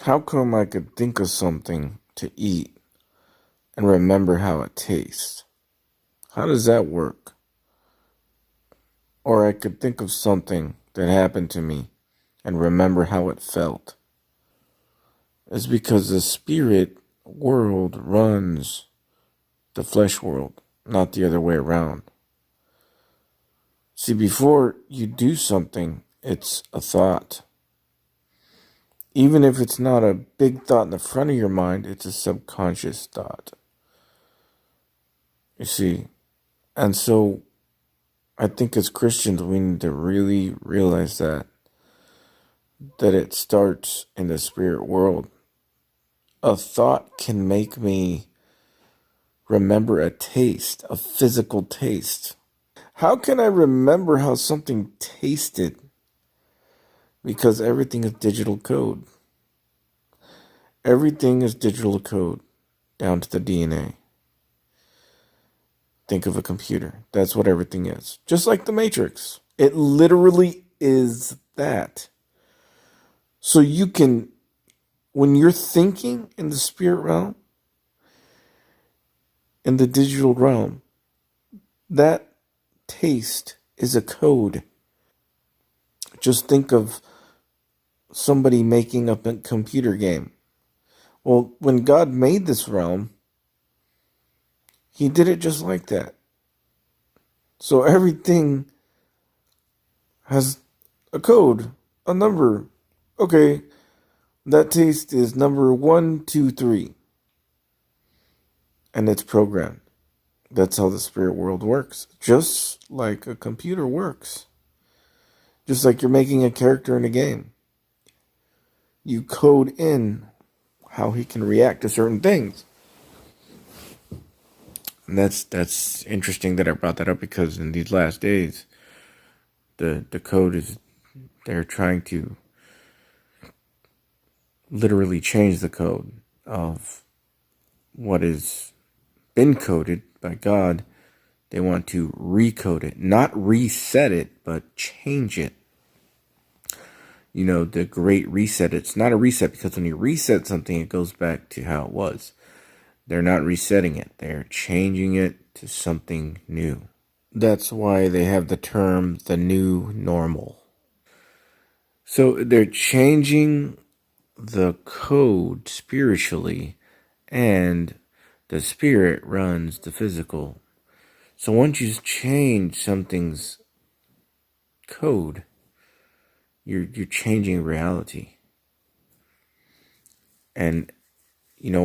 How come I could think of something to eat and remember how it tastes? How does that work? Or I could think of something that happened to me and remember how it felt. It's because the spirit world runs the flesh world, not the other way around. See, before you do something, it's a thought. Even if it's not a big thought in the front of your mind, it's a subconscious thought. You see, and so I think as Christians, we need to really realize that it starts in the spirit world. A thought can make me remember a taste, a physical taste. How can I remember how something tasted? Because everything is digital code. Everything is digital code, down to the DNA. Think of a computer. That's what everything is. Just like the Matrix. It literally is that. So you can, when you're thinking in the spirit realm, in the digital realm, that taste is a code. Just think of somebody making up a computer game. Well, when God made this realm, He did it just like that. So everything has a code, a number. Okay, that taste is number 1, 2, 3. And it's programmed. That's how the spirit world works. Just like a computer works. Just like you're making a character in a game. You code in how he can react to certain things. And that's interesting that I brought that up, because in these last days, the code is, they're trying to literally change the code of what has been coded by God. They want to recode it, not reset it, but change it. You know, the great reset. It's not a reset, because when you reset something, it goes back to how it was. They're not resetting it. They're changing it to something new. That's why they have the term the new normal. So they're changing the code spiritually, and the spirit runs the physical. So once you change something's code, you're changing reality. And you know,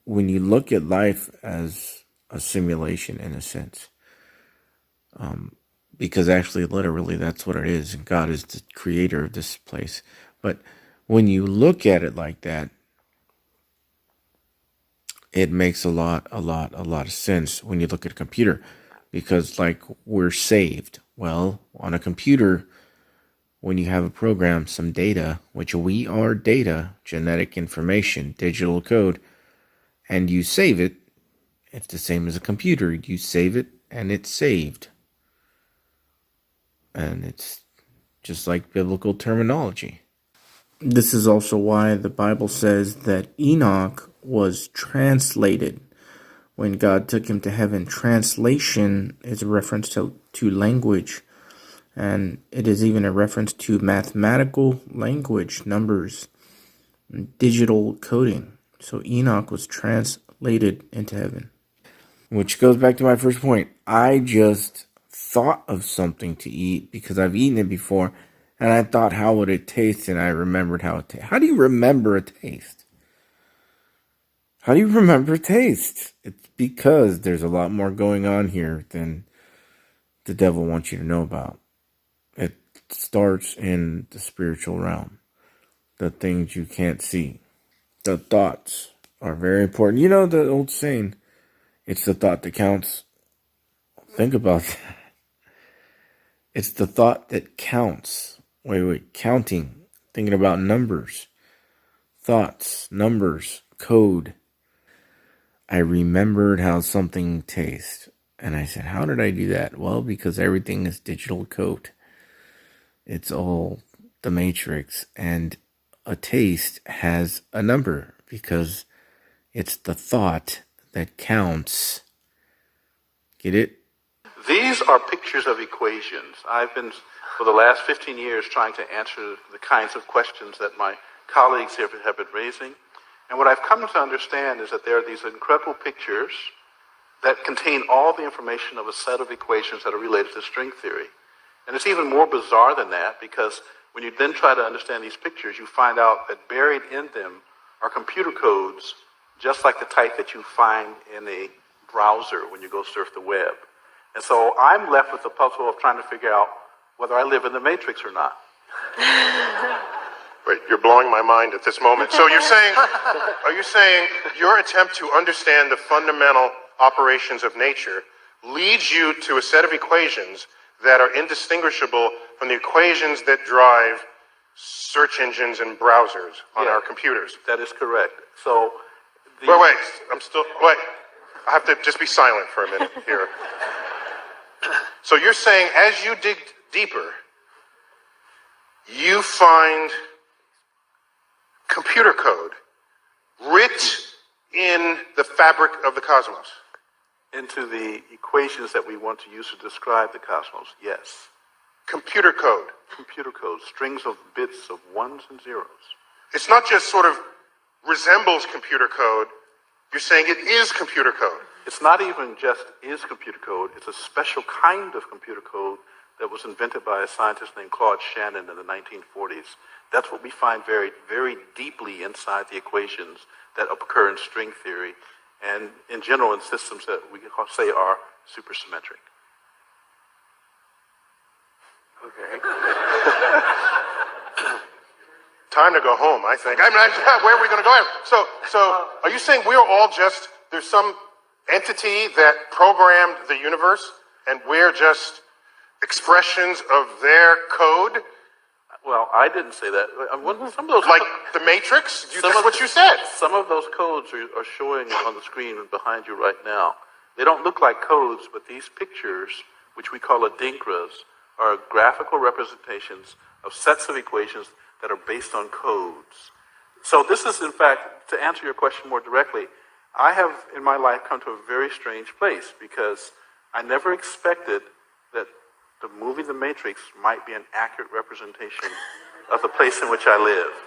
when you look at life as a simulation in a sense, because actually, literally, that's what it is. And God is the creator of this place. But when you look at it like that, it makes a lot of sense when you look at a computer. Because, like, we're saved. Well, on a computer, when you have a program, some data, which we are data, genetic information, digital code, and you save it, it's the same as a computer. You save it, and it's saved. And it's just like biblical terminology. This is also why the Bible says that Enoch was translated when God took him to heaven. Translation is a reference to language, and it is even a reference to mathematical language, numbers, digital coding. So Enoch was translated into heaven. Which goes back to my first point. I just thought of something to eat because I've eaten it before, and I thought, how would it taste? And I remembered how it tastes. How do you remember a taste? How do you remember a taste? It's because there's a lot more going on here than the devil wants you to know about. It starts in the spiritual realm, the things you can't see. The thoughts are very important. You know the old saying, it's the thought that counts. Think about that. It's the thought that counts. Wait, counting. Thinking about numbers. Thoughts, numbers, code. I remembered how something tastes. And I said, how did I do that? Well, because everything is digital code. It's all the Matrix. And a taste has a number because it's the thought that counts. Get it? These are pictures of equations. I've been, for the last 15 years, trying to answer the kinds of questions that my colleagues here have been raising. And what I've come to understand is that there are these incredible pictures that contain all the information of a set of equations that are related to string theory. And it's even more bizarre than that, because when you then try to understand these pictures, you find out that buried in them are computer codes, just like the type that you find in a browser when you go surf the web. And so I'm left with the puzzle of trying to figure out whether I live in the matrix or not. Wait, you're blowing my mind at this moment. So you're saying, are you saying your attempt to understand the fundamental operations of nature leads you to a set of equations that are indistinguishable from the equations that drive search engines and browsers on our computers? That is correct. So, wait, I have to just be silent for a minute here. So you're saying as you dig deeper, you find computer code writ in the fabric of the cosmos? Into the equations that we want to use to describe the cosmos, yes. Computer code. Computer code, strings of bits of ones and zeros. It's not just sort of resembles computer code. You're saying it is computer code. It's not even just is computer code. It's a special kind of computer code that was invented by a scientist named Claude Shannon in the 1940s. That's what we find very, very deeply inside the equations that occur in string theory and in general in systems that we can say are supersymmetric. Okay. Time to go home, I think. Where are we going to go? So are you saying we're all just, there's some entity that programmed the universe and we're just expressions of their code? Well, I didn't say that. Some of those, like the Matrix? That's what you said. Some of those codes are showing on the screen behind you right now. They don't look like codes, but these pictures, which we call adinkras, are graphical representations of sets of equations that are based on codes. So this is, in fact, to answer your question more directly, I have, in my life, come to a very strange place because I never expected that the movie The Matrix might be an accurate representation of the place in which I live.